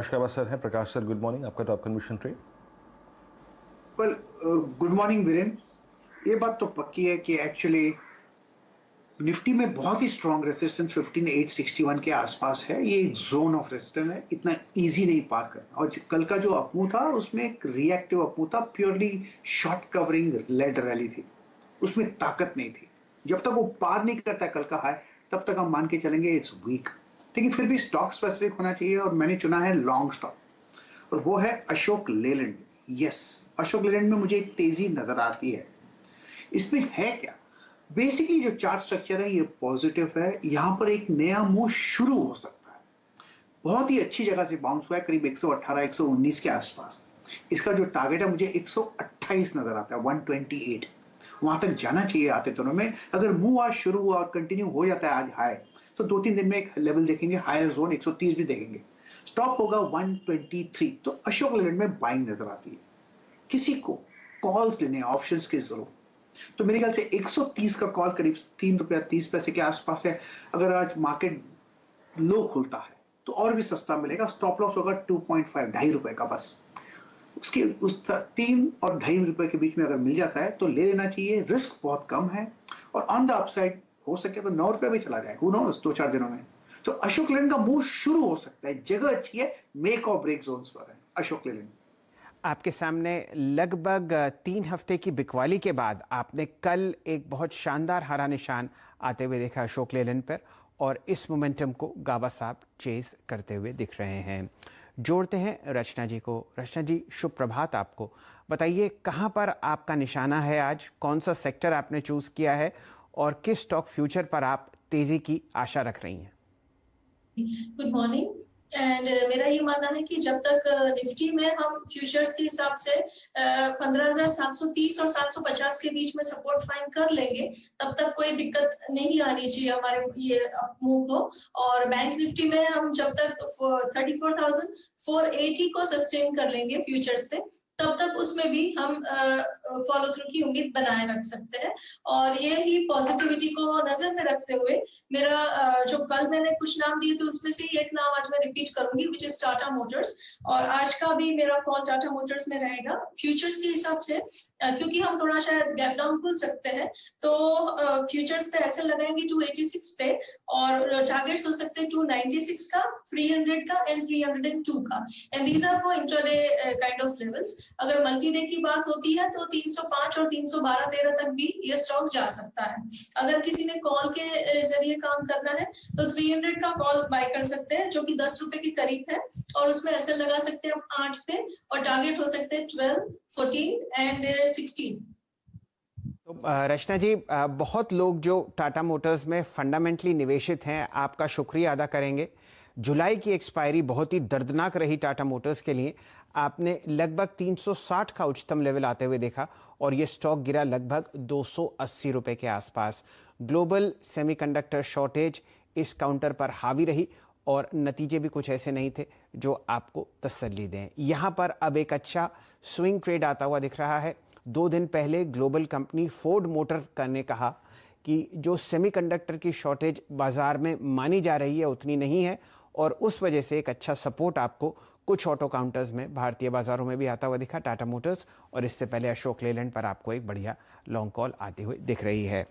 नमस्कार सर हैं प्रकाश sir, good morning. आपका top conviction trade. Well, good morning Viren. ये बात तो पक्की है कि एक्चुअली निफ्टी में बहुत ही स्ट्रॉन्ग रेजिस्टेंस 15861 के आसपास है। ये एक जोन ऑफ रेजिस्टेंस है, इतना इजी नहीं पार करना। और कल का जो अपमूव था उसमें एक रिएक्टिव अपमूव था, purely short covering led rally थी, उसमें ताकत नहीं थी। जब तक वो पार नहीं करता कल का हाई, तब तक हम मान के चलेंगे इट्स वीक। लेकिन फिर भी स्टॉक स्पेसिफिक होना चाहिए और मैंने चुना है लॉन्ग स्टॉक, और वो है अशोक लेलैंड। यस, अशोक लेलैंड में मुझे एक तेजी नजर आती है। इसमें है क्या? बेसिकली जो चार्ट स्ट्रक्चर है ये पॉजिटिव है। यहां पर एक नया मूव शुरू हो सकता है। बहुत ही अच्छी जगह से बाउंस हुआ है, करीब 118 119 के आसपास। इसका जो टारगेट है मुझे 128 नजर आता है, 128। वहां तक जाना चाहिए आते दिनों में। अगर मूव आज शुरू हुआ और कंटिन्यू हो जाता है आज हाई, तो 2-3 दिन में एक लेवल देखेंगे, हायर जोन 130 भी देखेंगे। स्टॉप होगा 123। तो अशोक लेलैंड में बाइंग नजर आती है। किसी को कॉल्स लेने ऑप्शंस की जरूरत, तो मेरे ख्याल से 130 का कॉल करीब 3 रुपया 30 पैसे के आसपास है। अगर आज मार्केट लो खुलता है तो और भी सस्ता मिलेगा। स्टॉप लॉस होगा 2.5, ₹2.5 का बस। उसके उस 3 और ₹2.5 के बीच में अगर मिल जाता है तो ले लेना चाहिए। रिस्क बहुत कम है और ऑन द अपसाइड हो सके तो ₹9 भी चला जाए, हु नोस, 2-4 दिनों में। तो अशोक लेलैंड का मूव शुरू हो सकता है। जगह अच्छी है, मेक और ब्रेक जोन्स पर है अशोक लेलैंड। आपके सामने लगभग 3 हफ्ते की बिकवाली के बाद आपने कल एक बहुत शानदार हरा निशान आते हुए देखा अशोक लेलैंड पर, और इस मोमेंटम को गाबा साहब चेस करते हुए दिख रहे हैं। जोड़ते हैं रचना जी को। रचना जी, शुभ प्रभात आपको। बताइए, कहाँ पर आपका निशाना है आज, कौन सा सेक्टर आपने चूज़ किया है और किस स्टॉक फ्यूचर पर आप तेज़ी की आशा रख रही हैं? Good morning. एंड मेरा ये मानना है कि जब तक निफ्टी में हम फ्यूचर्स के हिसाब से 15,730 और 750 के बीच में सपोर्ट फाइंड कर लेंगे, तब तक कोई दिक्कत नहीं आनी चाहिए हमारे ये मूव को। और बैंक निफ्टी में हम जब तक 34,480 को सस्टेन कर लेंगे फ्यूचर्स पे, तब तक उसमें भी हम फॉलो थ्रू की उम्मीद बनाए रख सकते हैं। और ये ही पॉजिटिविटी को नजर में रखते हुए मेरा जो कल मैंने कुछ नाम दिए थे उसमें से एक नाम आज मैं रिपीट करूंगी, विच इज टाटा मोटर्स। और आज का भी मेरा कॉल टाटा मोटर्स में रहेगा फ्यूचर्स के हिसाब से, क्योंकि हम थोड़ा शायद गैप डाउन खुल सकते हैं, तो फ्यूचर्स पे ऐसे लगाएंगे 286 पे, और टारगेट्स हो सकते हैं 296 का, 300 का एंड 302 का। And these are for intraday kind of levels. अगर मल्टी डे की बात होती है तो 305 और 312-13 तक भी ये स्टॉक जा सकता है। अगर किसी ने कॉल के जरिए काम करना है तो 300 का कॉल बाय कर सकते हैं, जो कि ₹10 के करीब है, और उसमें ऐसे लगा सकते हैं हम 8 पे, और टारगेट हो सकते हैं 12, 14 एंड 16। तो रचना जी, बहुत लोग जो टाटा मोटर्स में फंडामेंटली निवेशित हैं आपका शुक्रिया अदा करेंगे। जुलाई की एक्सपायरी बहुत ही दर्दनाक रही टाटा मोटर्स के लिए। आपने लगभग 360 का उच्चतम लेवल आते हुए देखा और ये स्टॉक गिरा लगभग ₹280 के आसपास। ग्लोबल सेमीकंडक्टर शॉर्टेज इस काउंटर पर हावी रही और नतीजे भी कुछ ऐसे नहीं थे जो आपको तसल्ली दें। यहाँ पर अब एक अच्छा स्विंग ट्रेड आता हुआ दिख रहा है। 2 दिन पहले ग्लोबल कंपनी फोर्ड मोटर ने कहा कि जो सेमीकंडक्टर की शॉर्टेज बाज़ार में मानी जा रही है उतनी नहीं है, और उस वजह से एक अच्छा सपोर्ट आपको कुछ ऑटो काउंटर्स में भारतीय बाज़ारों में भी आता हुआ दिखा टाटा मोटर्स, और इससे पहले अशोक लेलैंड पर आपको एक बढ़िया लॉन्ग कॉल आती हुई दिख रही है।